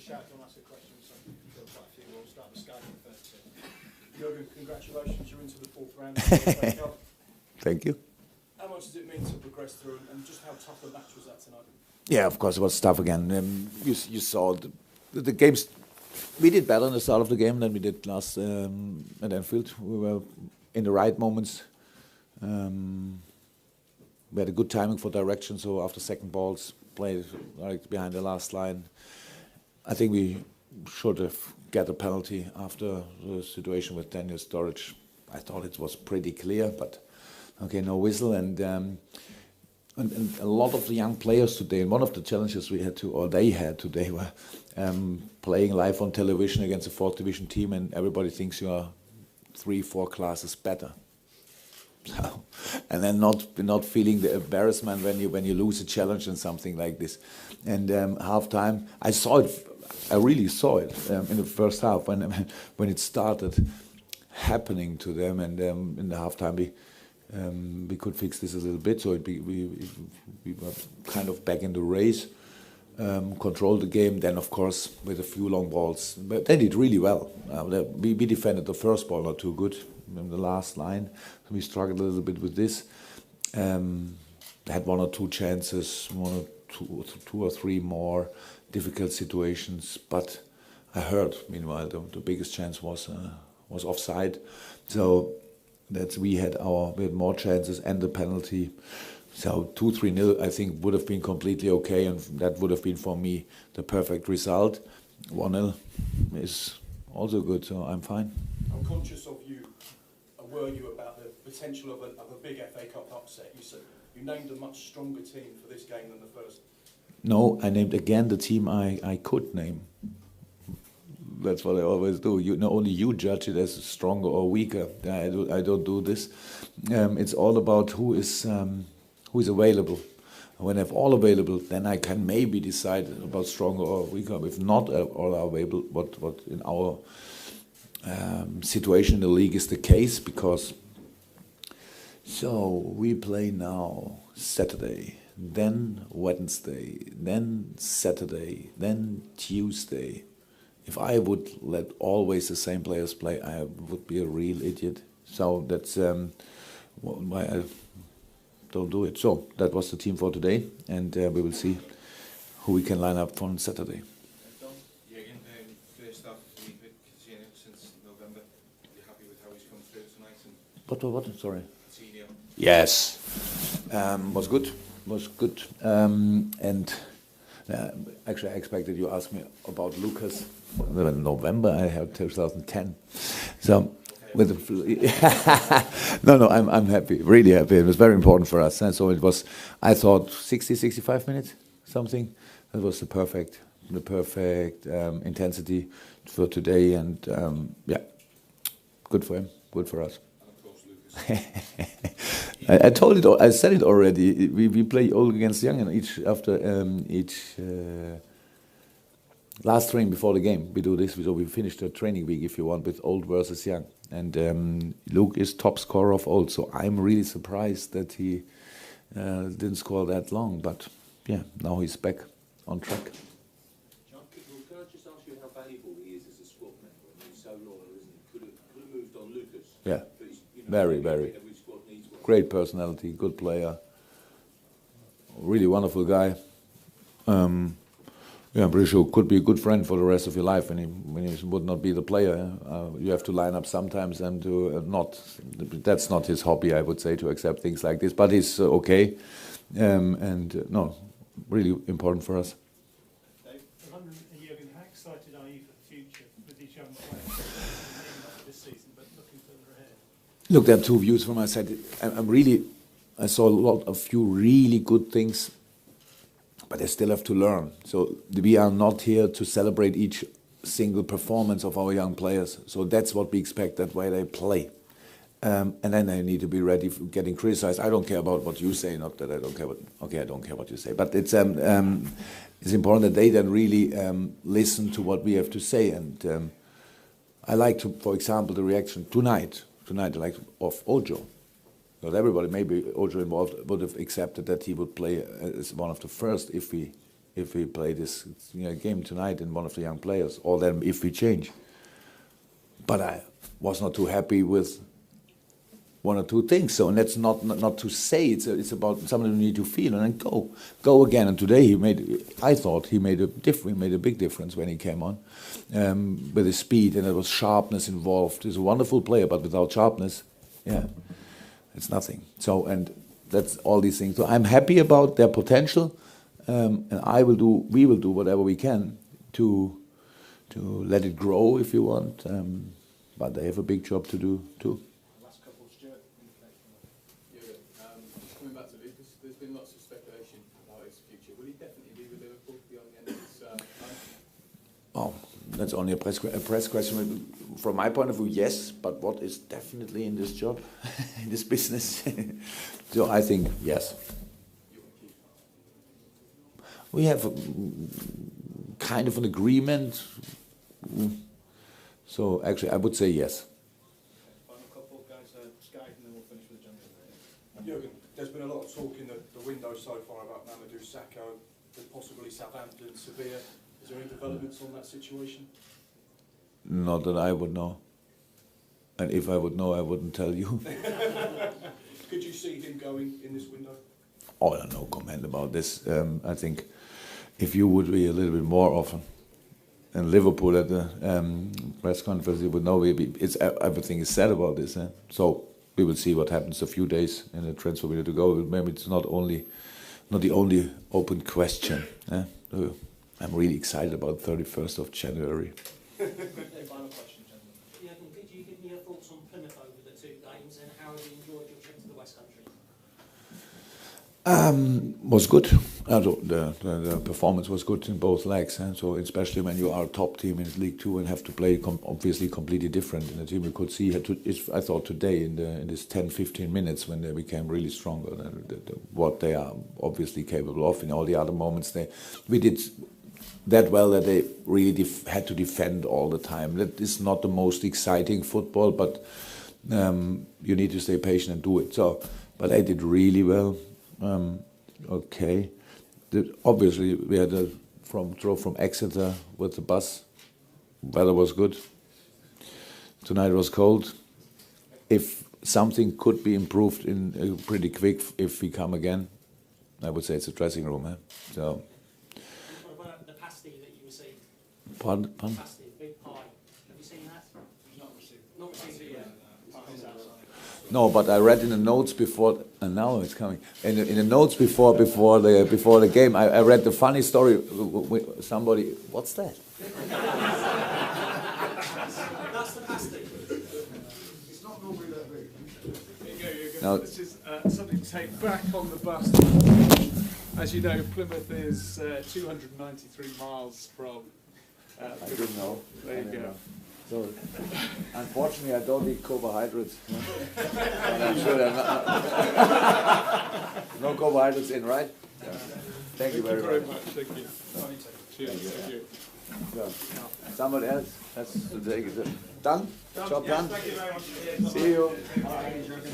shout, don't ask a question, so quite a few. We'll start the Sky first. Jurgen, congratulations, you're into the fourth round. Thank you. How much does it mean to progress through, and just how tough a match was that tonight? Yeah, of course, it was tough again. You saw the games. We did better in the start of the game than we did last at Anfield. We were in the right moments. We had a good timing for direction, so after second balls, played right behind the last line. I think we should have got a penalty after the situation with Daniel Sturridge. I thought it was pretty clear, but okay, no whistle. And a lot of the young players today, and one of the challenges they had today, were playing live on television against a fourth division team, and everybody thinks you are 3-4 classes better. So, and then not feeling the embarrassment when you lose a challenge and something like this. And half time, I really saw it in the first half when it started happening to them. And in the half time we could fix this a little bit, so we were kind of back in the race, controlled the game. Then of course with a few long balls, but they did really well. We defended the first ball not too good. In the last line, so we struggled a little bit with this. Had one or two chances, two or three more difficult situations, but I heard meanwhile the biggest chance was offside. So we had more chances and the penalty. So 2-3-0 I think would have been completely okay, and that would have been for me the perfect result. 1-0 is also good, so I'm fine. I'm conscious of you. Were you about the potential of a big FA Cup upset? You named a much stronger team for this game than the first. No, I named again the team I could name. That's what I always do. Only you judge it as stronger or weaker. I don't do this. It's all about who is available. When I have all available, then I can maybe decide about stronger or weaker. If not all are available, what in our situation in the league is the case, because so we play now Saturday, then Wednesday, then Saturday, then Tuesday. If I would let always the same players play, I would be a real idiot. So that's why I don't do it. So that was the team for today, and we will see who we can line up on Saturday. Jurgen, first off, we've been since November. Are you happy with how he's come through tonight? What? Sorry. Senior. Yes, was good. And actually, I expected you ask me about Lucas. In November, I had 2010. So with no, I'm happy, really happy. It was very important for us, and so it was. I thought 65 minutes, something. That was the perfect intensity for today, and yeah, good for him, good for us. I told it. I said it already. We play old against young, and each last training before the game we do this. So we finish the training week, if you want, with old versus young. And Luke is top scorer of old, so I'm really surprised that he didn't score that long. But yeah, now he's back on track. John, can I just ask you how valuable he is as a squad member? I mean, he's so loyal, isn't he? Could have moved on Lucas. Yeah, but he's, very. Great personality, good player, really wonderful guy. Yeah, I'm pretty sure could be a good friend for the rest of your life when he would not be the player. You have to line up sometimes and to not. That's not his hobby, I would say, to accept things like this. But he's okay, and no, really important for us. Jurgen, how excited are you for the future with these young players? Not this season, but looking further ahead. Look, there are two views from my side. I saw a few really good things, but I still have to learn. So we are not here to celebrate each single performance of our young players. So that's what we expect, that way they play. And then I need to be ready for getting criticized. I don't care about what you say, not that I don't care I don't care what you say. But it's important that they then really listen to what we have to say. And I like to, for example, the reaction tonight I like of Ojo. Not everybody, maybe Ojo involved, would have accepted that he would play as one of the first if we if we play this game tonight in one of the young players, or then if we change. But I was not too happy with one or two things. So, and that's not to say, it's about something you need to feel and then go again. And today I thought he made a big difference when he came on, with his speed, and there was sharpness involved. He's a wonderful player, but without sharpness, yeah, it's nothing. So, and that's all these things. So I'm happy about their potential, and we will do whatever we can to let it grow, if you want. But they have a big job to do too. Coming back to Lucas, there's been lots of speculation about his future. Will he definitely be with Liverpool beyond the end of his time? Oh, that's only a press question. From my point of view, yes, but what is definitely in this job, in this business? So I think yes. We have kind of an agreement. So actually, I would say yes. Final couple, guys. Sky, and then we'll finish with Jurgen. Jurgen, there's been a lot of talk in the window so far about Mamadou Sakho, possibly Southampton, Sevilla. Is there any developments on that situation? Not that I would know. And if I would know, I wouldn't tell you. Could you see him going in this window? Oh, no comment about this. I think if you would be a little bit more often in Liverpool at the press conference, you would know everything is said about this. So we will see what happens a few days in the transfer window to go. Maybe it's not the only open question. I'm really excited about 31st of January. Final question, gentlemen. Jurgen, could you give me your thoughts on Plymouth over the two games and how you enjoyed your trip to the West Country? Was good. The performance was good in both legs. So especially when you are a top team in League Two and have to play obviously completely different in the team, you could see. I thought today in this 10-15 minutes when they became really stronger, what they are obviously capable of. In all the other moments, we did that well that they really had to defend all the time. That is not the most exciting football, but you need to stay patient and do it. So, but they did really well. Okay. Obviously, we had drove from Exeter with the bus. Weather was good. Tonight was cold. If something could be improved in pretty quick, if we come again, I would say it's a dressing room. So. What about the pasty that you received? Pardon? Pasty, big pie. Have you seen that? Not received. Not received it yet. No, but I read in the notes before, and now it's coming. In the notes before the game, I read the funny story. Somebody, what's that? That's the pasty. It's not normally that big. There you go, Jurgen. No. This is something to take back on the bus. As you know, Plymouth is 293 miles from. I didn't know. There you go. So, unfortunately, I don't eat carbohydrates. But I'm sure there are no carbohydrates in, right? Yeah. Thank you very much. Thank you. Cheers. Thank you. Yeah. Somebody else has to take it. Done? Job done? Thank you very much. See you. Jurgen.